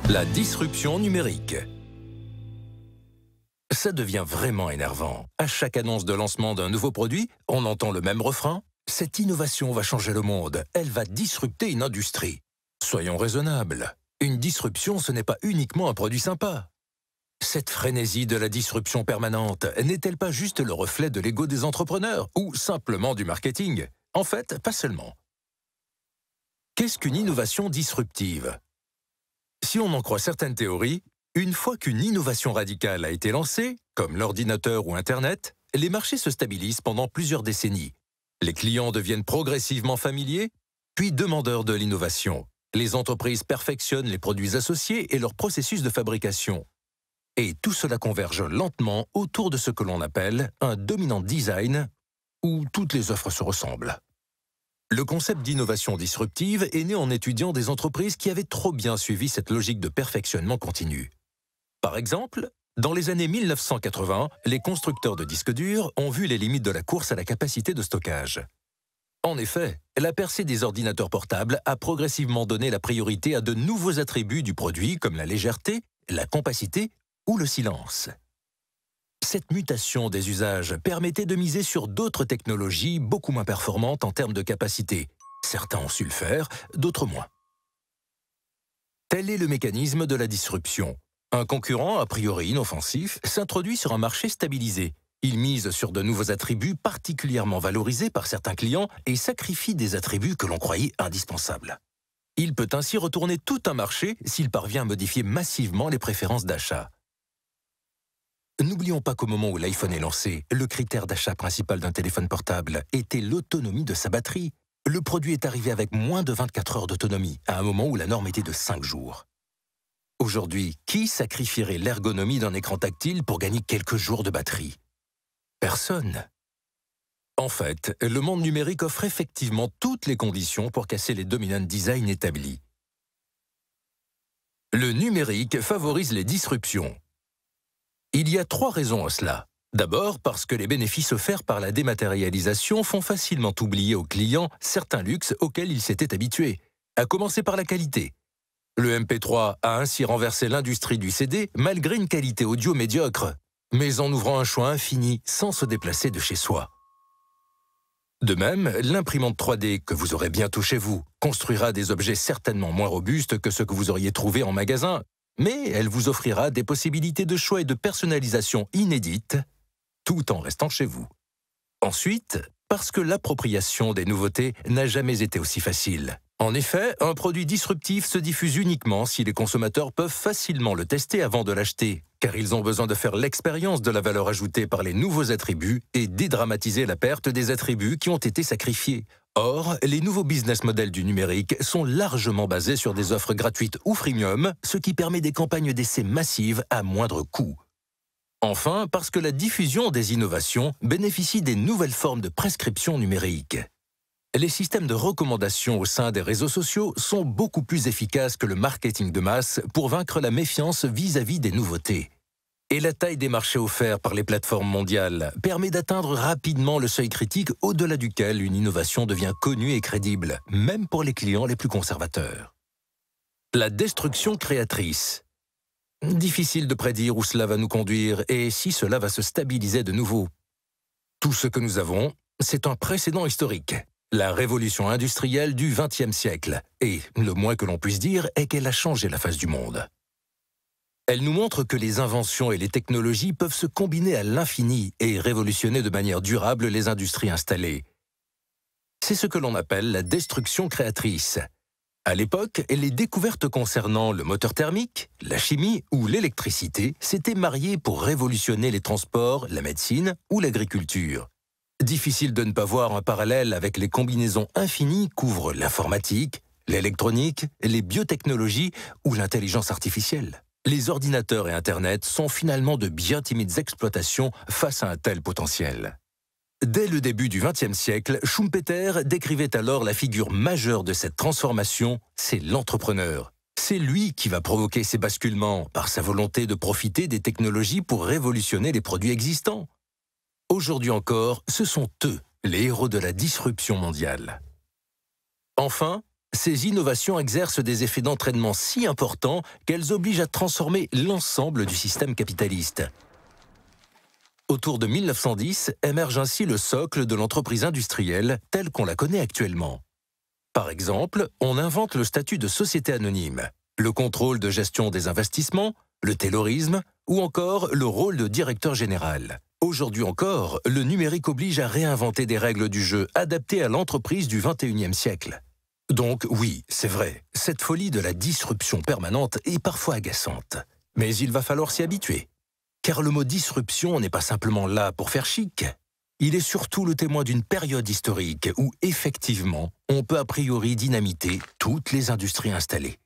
La disruption numérique. Ça devient vraiment énervant. À chaque annonce de lancement d'un nouveau produit, on entend le même refrain. Cette innovation va changer le monde. Elle va disrupter une industrie. Soyons raisonnables. Une disruption, ce n'est pas uniquement un produit sympa. Cette frénésie de la disruption permanente n'est-elle pas juste le reflet de l'ego des entrepreneurs ou simplement du marketing? En fait, pas seulement. Qu'est-ce qu'une innovation disruptive? Si on en croit certaines théories, une fois qu'une innovation radicale a été lancée, comme l'ordinateur ou Internet, les marchés se stabilisent pendant plusieurs décennies. Les clients deviennent progressivement familiers, puis demandeurs de l'innovation. Les entreprises perfectionnent les produits associés et leurs processus de fabrication. Et tout cela converge lentement autour de ce que l'on appelle un dominant design, où toutes les offres se ressemblent. Le concept d'innovation disruptive est né en étudiant des entreprises qui avaient trop bien suivi cette logique de perfectionnement continu. Par exemple, dans les années 1980, les constructeurs de disques durs ont vu les limites de la course à la capacité de stockage. En effet, la percée des ordinateurs portables a progressivement donné la priorité à de nouveaux attributs du produit comme la légèreté, la compacité ou le silence. Cette mutation des usages permettait de miser sur d'autres technologies beaucoup moins performantes en termes de capacité. Certains ont su le faire, d'autres moins. Tel est le mécanisme de la disruption. Un concurrent, a priori inoffensif, s'introduit sur un marché stabilisé. Il mise sur de nouveaux attributs particulièrement valorisés par certains clients et sacrifie des attributs que l'on croyait indispensables. Il peut ainsi retourner tout un marché s'il parvient à modifier massivement les préférences d'achat. N'oublions pas qu'au moment où l'iPhone est lancé, le critère d'achat principal d'un téléphone portable était l'autonomie de sa batterie. Le produit est arrivé avec moins de 24 heures d'autonomie, à un moment où la norme était de 5 jours. Aujourd'hui, qui sacrifierait l'ergonomie d'un écran tactile pour gagner quelques jours de batterie? Personne. En fait, le monde numérique offre effectivement toutes les conditions pour casser les dominant design établis. Le numérique favorise les disruptions. Il y a 3 raisons à cela. D'abord, parce que les bénéfices offerts par la dématérialisation font facilement oublier aux clients certains luxes auxquels ils s'étaient habitués, à commencer par la qualité. Le MP3 a ainsi renversé l'industrie du CD malgré une qualité audio médiocre, mais en ouvrant un choix infini sans se déplacer de chez soi. De même, l'imprimante 3D que vous aurez bientôt chez vous construira des objets certainement moins robustes que ceux que vous auriez trouvés en magasin, mais elle vous offrira des possibilités de choix et de personnalisation inédites, tout en restant chez vous. Ensuite, parce que l'appropriation des nouveautés n'a jamais été aussi facile. En effet, un produit disruptif se diffuse uniquement si les consommateurs peuvent facilement le tester avant de l'acheter, car ils ont besoin de faire l'expérience de la valeur ajoutée par les nouveaux attributs et dédramatiser la perte des attributs qui ont été sacrifiés. Or, les nouveaux business models du numérique sont largement basés sur des offres gratuites ou freemium, ce qui permet des campagnes d'essai massives à moindre coût. Enfin, parce que la diffusion des innovations bénéficie des nouvelles formes de prescription numérique. Les systèmes de recommandation au sein des réseaux sociaux sont beaucoup plus efficaces que le marketing de masse pour vaincre la méfiance vis-à-vis des nouveautés. Et la taille des marchés offerts par les plateformes mondiales permet d'atteindre rapidement le seuil critique au-delà duquel une innovation devient connue et crédible, même pour les clients les plus conservateurs. La destruction créatrice. Difficile de prédire où cela va nous conduire et si cela va se stabiliser de nouveau. Tout ce que nous avons, c'est un précédent historique. La révolution industrielle du XXe siècle. Et le moins que l'on puisse dire est qu'elle a changé la face du monde. Elle nous montre que les inventions et les technologies peuvent se combiner à l'infini et révolutionner de manière durable les industries installées. C'est ce que l'on appelle la destruction créatrice. À l'époque, les découvertes concernant le moteur thermique, la chimie ou l'électricité s'étaient mariées pour révolutionner les transports, la médecine ou l'agriculture. Difficile de ne pas voir un parallèle avec les combinaisons infinies qu'ouvrent l'informatique, l'électronique, les biotechnologies ou l'intelligence artificielle. Les ordinateurs et Internet sont finalement de bien timides exploitations face à un tel potentiel. Dès le début du XXe siècle, Schumpeter décrivait alors la figure majeure de cette transformation, c'est l'entrepreneur. C'est lui qui va provoquer ces basculements par sa volonté de profiter des technologies pour révolutionner les produits existants. Aujourd'hui encore, ce sont eux, les héros de la disruption mondiale. Enfin, ces innovations exercent des effets d'entraînement si importants qu'elles obligent à transformer l'ensemble du système capitaliste. Autour de 1910 émerge ainsi le socle de l'entreprise industrielle telle qu'on la connaît actuellement. Par exemple, on invente le statut de société anonyme, le contrôle de gestion des investissements, le taylorisme ou encore le rôle de directeur général. Aujourd'hui encore, le numérique oblige à réinventer des règles du jeu adaptées à l'entreprise du XXIe siècle. Donc oui, c'est vrai, cette folie de la disruption permanente est parfois agaçante. Mais il va falloir s'y habituer. Car le mot disruption n'est pas simplement là pour faire chic. Il est surtout le témoin d'une période historique où, effectivement, on peut a priori dynamiter toutes les industries installées.